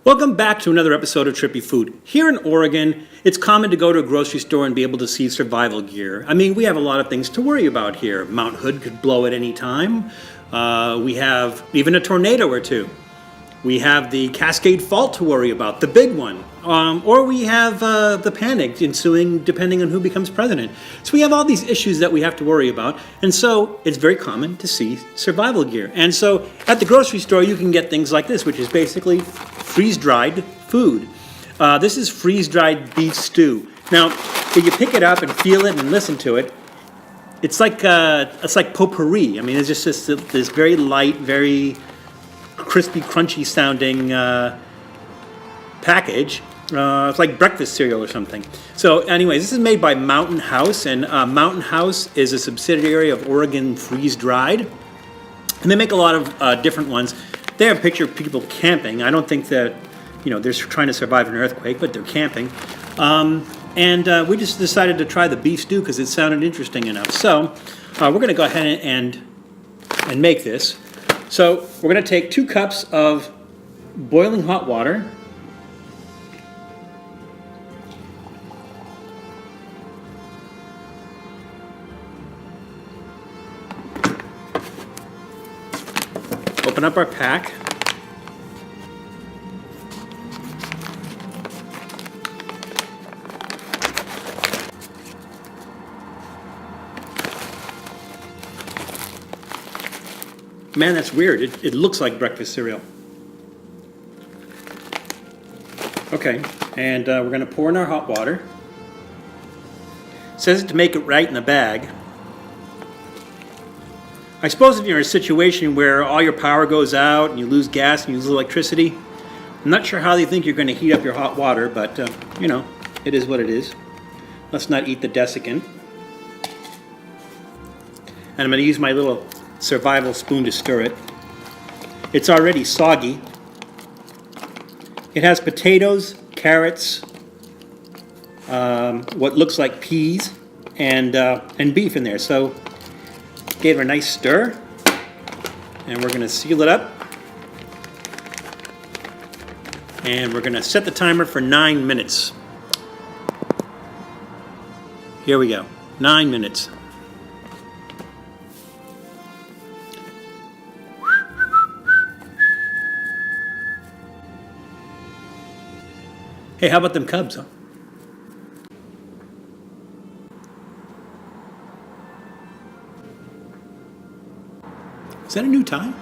Welcome back to another episode of Trippy Food. Here in Oregon, it's common to go to a grocery store and be able to see survival gear. I mean, we have a lot of things to worry about here. Mount Hood could blow at any time. We have even a tornado or two. We have the Cascade Fault to worry about, the big one. Or we have the panic ensuing depending on who becomes president. So we have all these issues that we have to worry about. And so it's very common to see survival gear. And so at the grocery store, you can get things like this, which is basically freeze-dried food. This is freeze-dried beef stew. Now, if you pick it up and feel it and listen to it, it's like potpourri. I mean, it's just this very light, very crispy, crunchy sounding package. It's like breakfast cereal or something. So anyways, this is made by Mountain House, and Mountain House is a subsidiary of Oregon Freeze Dried. And they make a lot of different ones. They have a picture of people camping. I don't think that, they're trying to survive an earthquake, but they're camping. And we just decided to try the beef stew because it sounded interesting enough. So we're going to go ahead and make this. So we're going to take 2 cups of boiling hot water. Open up our pack. Man, that's weird. It looks like breakfast cereal. Okay, and we're going to pour in our hot water. It says to make it right in the bag. I suppose if you're in a situation where all your power goes out and you lose gas and you lose electricity, I'm not sure how they think you're going to heat up your hot water, but, it is what it is. Let's not eat the desiccant. And I'm going to use my little survival spoon to stir it. It's already soggy. It has potatoes, carrots, what looks like peas, and beef in there. So gave it a nice stir, and we're going to seal it up. And we're going to set the timer for 9 minutes. Here we go, 9 minutes. Hey, how about them Cubs, huh? Is that a new time?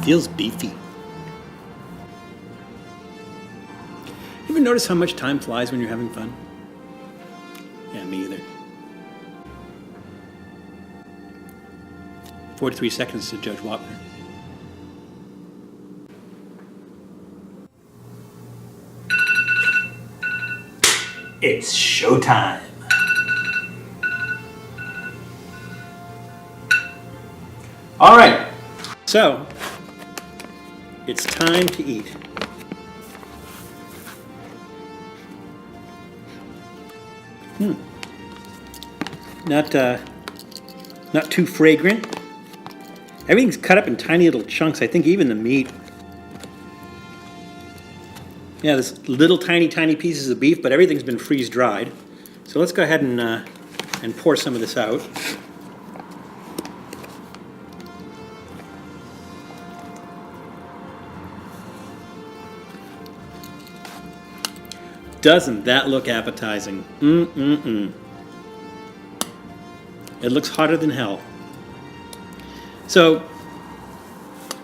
Feels beefy. You ever notice how much time flies when you're having fun? Yeah, me either. 43 seconds to Judge Wapner. It's showtime. All right, so it's time to eat. Not too fragrant. Everything's cut up in tiny little chunks. I think even the meat. Yeah, there's little tiny pieces of beef, but everything's been freeze dried. So let's go ahead and pour some of this out. Doesn't that look appetizing? It looks hotter than hell. So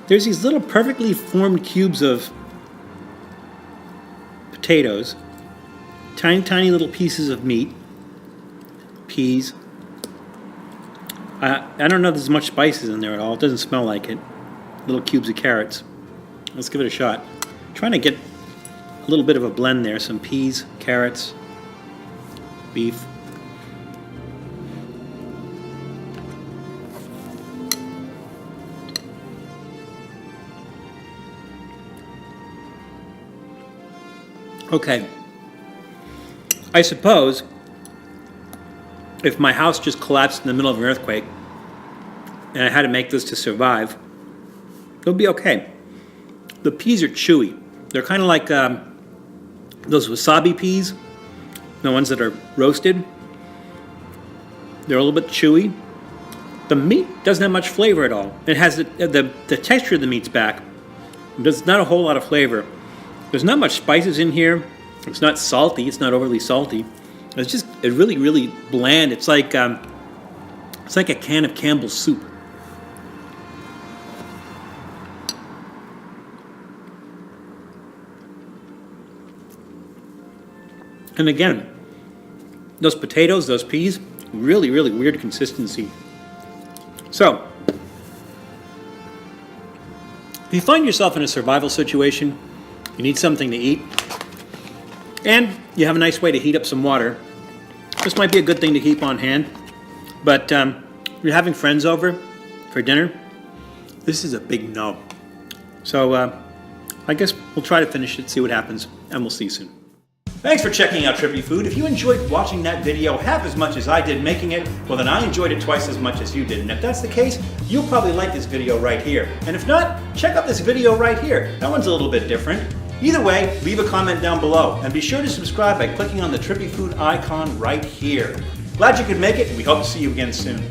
there's these little perfectly formed cubes of potatoes, tiny little pieces of meat, peas. I don't know if there's much spices in there at all. It doesn't smell like it. Little cubes of carrots. Let's give it a shot. I'm trying to get a little bit of a blend there. Some peas, carrots, beef. Okay. I suppose if my house just collapsed in the middle of an earthquake and I had to make this to survive, it'll be okay. The peas are chewy. They're kind of like those wasabi peas, the ones that are roasted. They're a little bit chewy. The meat doesn't have much flavor at all. It has the texture of the meat's back. There's not a whole lot of flavor. There's not much spices in here. It's not salty. It's not overly salty. It's just really, really bland. It's like a can of Campbell's soup. And again, those potatoes, those peas, really, really weird consistency. So, if you find yourself in a survival situation, you need something to eat, and you have a nice way to heat up some water, this might be a good thing to keep on hand. But you're having friends over for dinner, this is a big no. So I guess we'll try to finish it, see what happens, and we'll see you soon. Thanks for checking out Trippy Food. If you enjoyed watching that video half as much as I did making it, well then I enjoyed it twice as much as you did. And if that's the case, you'll probably like this video right here. And if not, check out this video right here. That one's a little bit different. Either way, leave a comment down below. And be sure to subscribe by clicking on the Trippy Food icon right here. Glad you could make it, and we hope to see you again soon.